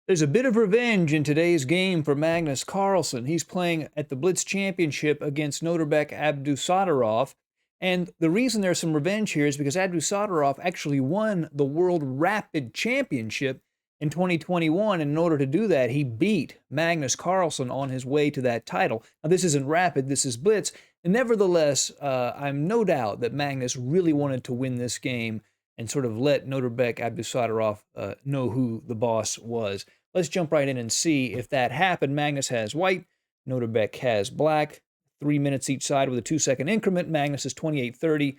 There's a bit of revenge in today's game for Magnus Carlsen. He's playing at the Blitz Championship against Nodirbek Abdusattorov. And the reason there's some revenge here is because Abdusattorov actually won the World Rapid Championship in 2021. And in order to do that, he beat Magnus Carlsen on his way to that title. Now, this isn't Rapid, this is Blitz. And nevertheless, I'm no doubt that Magnus really wanted to win this game and sort of let Nodirbek Abdusattorov know who the boss was. Let's jump right in and see if that happened. Magnus has white, Nodirbek has black. 3 minutes each side with a 2-second increment. Magnus is 28:30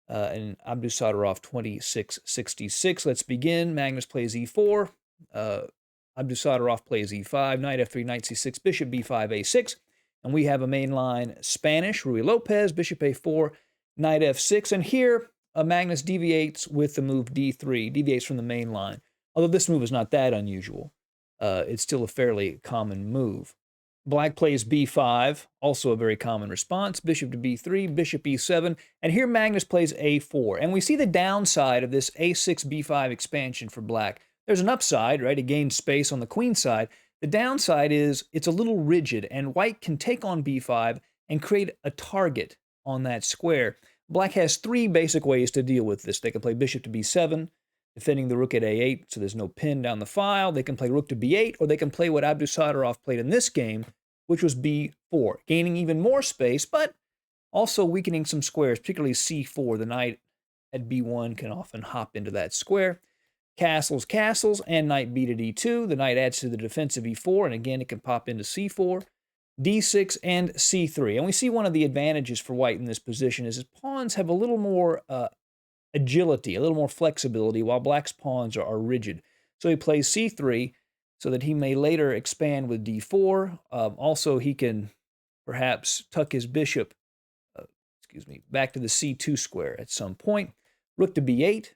and Abdusattorov 26:66. Let's begin. Magnus plays e4. Abdusattorov plays e5. Knight f3, knight c6, bishop b5, a6. And we have a mainline Spanish, Ruy Lopez, bishop a4, knight f6. And here, Magnus deviates with the move d3, deviates from the main line. Although this move is not that unusual. It's still a fairly common move. Black plays b5, also a very common response. Bishop to b3, bishop e7, and here Magnus plays a4. And we see the downside of this a6, b5 expansion for black. There's an upside, right? It gains space on the queen side. The downside is it's a little rigid, and white can take on b5 and create a target on that square. Black has three basic ways to deal with this. They can play bishop to b7, defending the rook at a8, so there's no pin down the file. They can play rook to b8, or they can play what Abdusattorov played in this game, which was b4, gaining even more space, but also weakening some squares, particularly c4. The knight at b1 can often hop into that square. Castles, castles, and knight b to d2. The knight adds to the defensive e4, and again, it can pop into c4, d6, and c3. And we see one of the advantages for white in this position is his pawns have a little more agility, a little more flexibility, while black's pawns are rigid. So he plays c3 so that he may later expand with d4. Also, he can perhaps tuck his bishop back to the c2 square at some point. Rook to b8.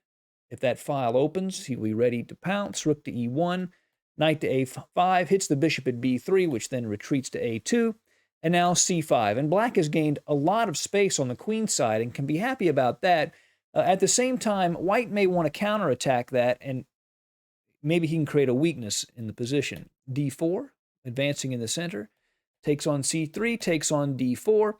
If that file opens, he'll be ready to pounce. Rook to e1. Knight to a5. Hits the bishop at b3, which then retreats to a2. And now c5. And black has gained a lot of space on the queen side and can be happy about that. At the same time, white may want to counterattack that, and maybe he can create a weakness in the position. d4, advancing in the center, takes on c3, takes on d4,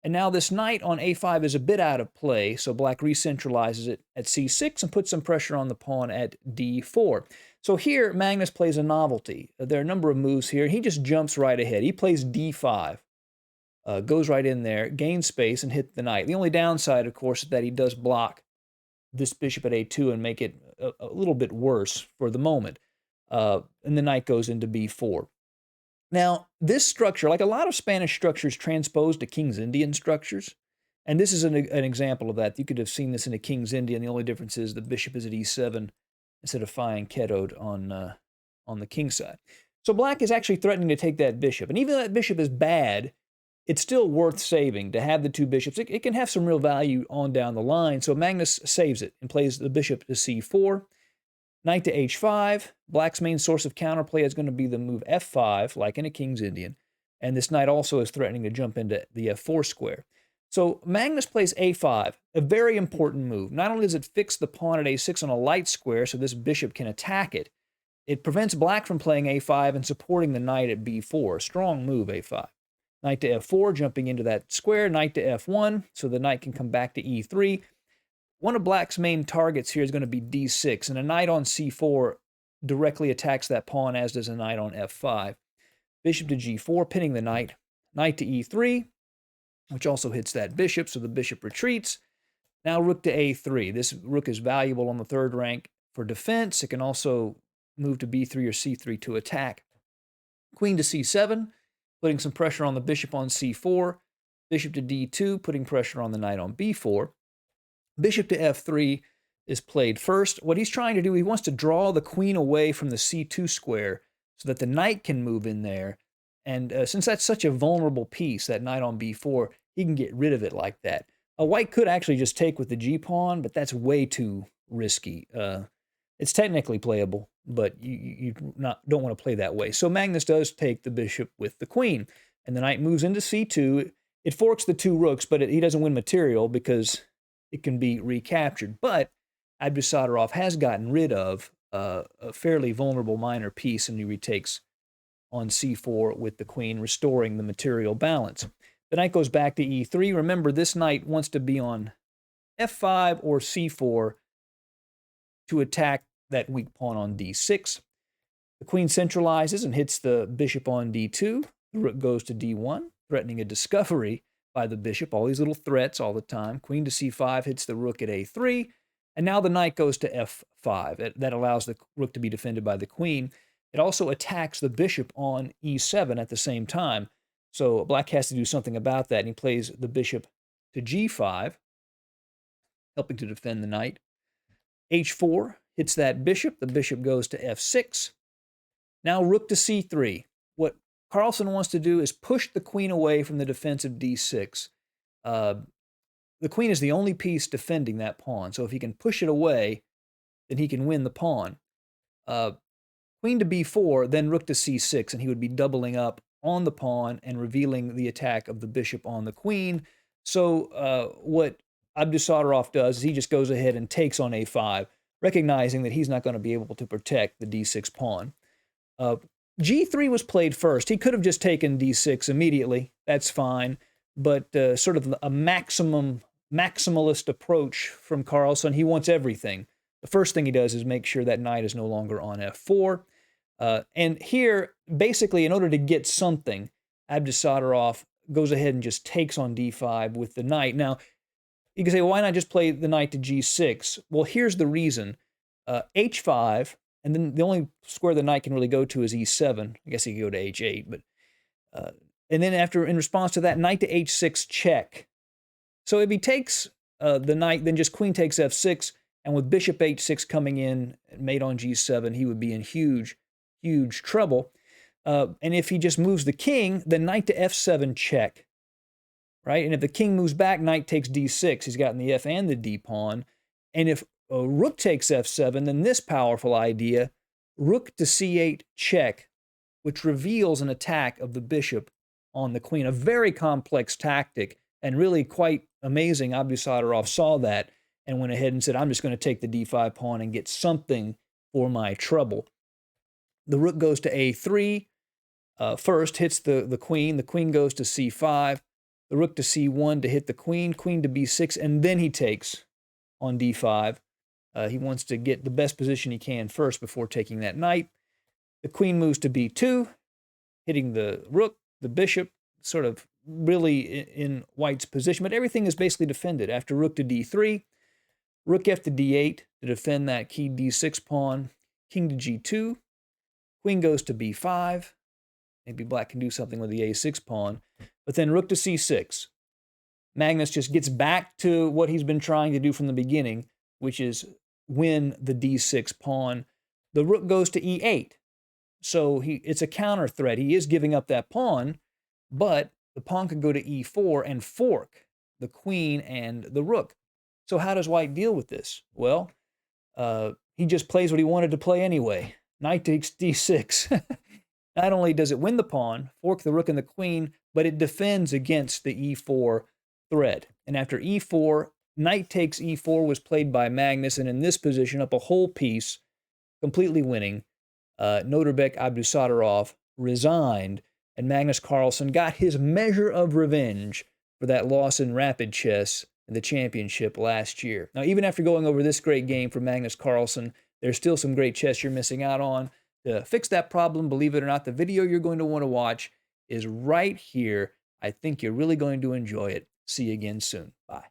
and now this knight on a5 is a bit out of play, so black recentralizes it at c6 and puts some pressure on the pawn at d4. So here, Magnus plays a novelty. There are a number of moves here. He just jumps right ahead. He plays d5. Goes right in there, gains space, and hit the knight. The only downside, of course, is that he does block this bishop at a2 and make it a little bit worse for the moment. And the knight goes into b4. Now, this structure, like a lot of Spanish structures, transpose to King's Indian structures. And this is an example of that. You could have seen this in a King's Indian. The only difference is the bishop is at e7 instead of flying kettoed on the king side. So black is actually threatening to take that bishop. And even though that bishop is bad, it's still worth saving to have the two bishops. It can have some real value on down the line. So Magnus saves it and plays the bishop to c4. Knight to h5. Black's main source of counterplay is going to be the move f5, like in a King's Indian. And this knight also is threatening to jump into the f4 square. So Magnus plays a5, a very important move. Not only does it fix the pawn at a6 on a light square so this bishop can attack it, it prevents black from playing a5 and supporting the knight at b4. A strong move, a5. Knight to f4, jumping into that square. Knight to f1, so the knight can come back to e3. One of black's main targets here is going to be d6, and a knight on c4 directly attacks that pawn, as does a knight on f5. Bishop to g4, pinning the knight. Knight to e3, which also hits that bishop, so the bishop retreats. Now rook to a3. This rook is valuable on the third rank for defense. It can also move to b3 or c3 to attack. Queen to c7, putting some pressure on the bishop on c4. Bishop to d2, putting pressure on the knight on b4. Bishop to f3 is played first. What he's trying to do, he wants to draw the queen away from the c2 square so that the knight can move in there. And since that's such a vulnerable piece, that knight on b4, he can get rid of it like that. White could actually just take with the g-pawn, but that's way too risky. It's technically playable, but you don't want to play that way. So Magnus does take the bishop with the queen, and the knight moves into c2. It forks the two rooks, but he doesn't win material because it can be recaptured. But Abdusattorov has gotten rid of a fairly vulnerable minor piece, and he retakes on c4 with the queen, restoring the material balance. The knight goes back to e3. Remember, this knight wants to be on f5 or c4 to attack that weak pawn on d6. The queen centralizes and hits the bishop on d2. The rook goes to d1, threatening a discovery by the bishop. All these little threats all the time. Queen to c5 hits the rook at a3. And now the knight goes to f5. That allows the rook to be defended by the queen. It also attacks the bishop on e7 at the same time. So black has to do something about that, and he plays the bishop to g5, helping to defend the knight. h4 hits that bishop. The bishop goes to f6. Now rook to c3. What Carlsen wants to do is push the queen away from the defensive d6. The queen is the only piece defending that pawn, so if he can push it away, then he can win the pawn. Queen to b4, then rook to c6, and he would be doubling up on the pawn and revealing the attack of the bishop on the queen. So what Abdusattorov does is he just goes ahead and takes on a5, recognizing that he's not going to be able to protect the d6 pawn. G3 was played first. He could have just taken d6 immediately. That's fine. But sort of a maximalist approach from Carlsen. He wants everything. The first thing he does is make sure that knight is no longer on f4. And here, basically, in order to get something, Abdusattorov goes ahead and just takes on d5 with the knight. Now, you can say, well, why not just play the knight to g6? Well, here's the reason. h5, and then the only square the knight can really go to is e7. I guess he could go to h8, but... and then in response to that, knight to h6 check. So if he takes the knight, then just queen takes f6, and with bishop h6 coming in, mate on g7, he would be in huge, huge trouble. And if he just moves the king, then knight to f7 check, right? And if the king moves back, knight takes d6. He's gotten the f and the d pawn. And if rook takes f7, then this powerful idea, rook to c8 check, which reveals an attack of the bishop on the queen. A very complex tactic, and really quite amazing. Abdusattorov saw that and went ahead and said, I'm just going to take the d5 pawn and get something for my trouble. The rook goes to a3. First hits the queen. The queen goes to c5. The rook to c1 to hit the queen. Queen to b6, and then he takes on d5. He wants to get the best position he can first before taking that knight. The queen moves to b2, hitting the rook, the bishop, sort of really in white's position, but everything is basically defended. After rook to d3, rook f to d8 to defend that key d6 pawn, king to g2, queen goes to b5. Maybe black can do something with the a6 pawn, but then rook to c6. Magnus just gets back to what he's been trying to do from the beginning, which is win the d6 pawn. The rook goes to e8. So it's a counter threat. He is giving up that pawn, but the pawn could go to e4 and fork the queen and the rook. So how does white deal with this? Well, he just plays what he wanted to play anyway. Knight takes d6. Not only does it win the pawn, fork the rook and the queen, but it defends against the e4 threat. And after e4, knight takes e4 was played by Magnus, and in this position, up a whole piece, completely winning. Nodirbek Abdusattorov resigned, and Magnus Carlsen got his measure of revenge for that loss in rapid chess in the championship last year. Now, even after going over this great game for Magnus Carlsen, there's still some great chess you're missing out on. To fix that problem, believe it or not, the video you're going to want to watch is right here. I think you're really going to enjoy it. See you again soon. Bye.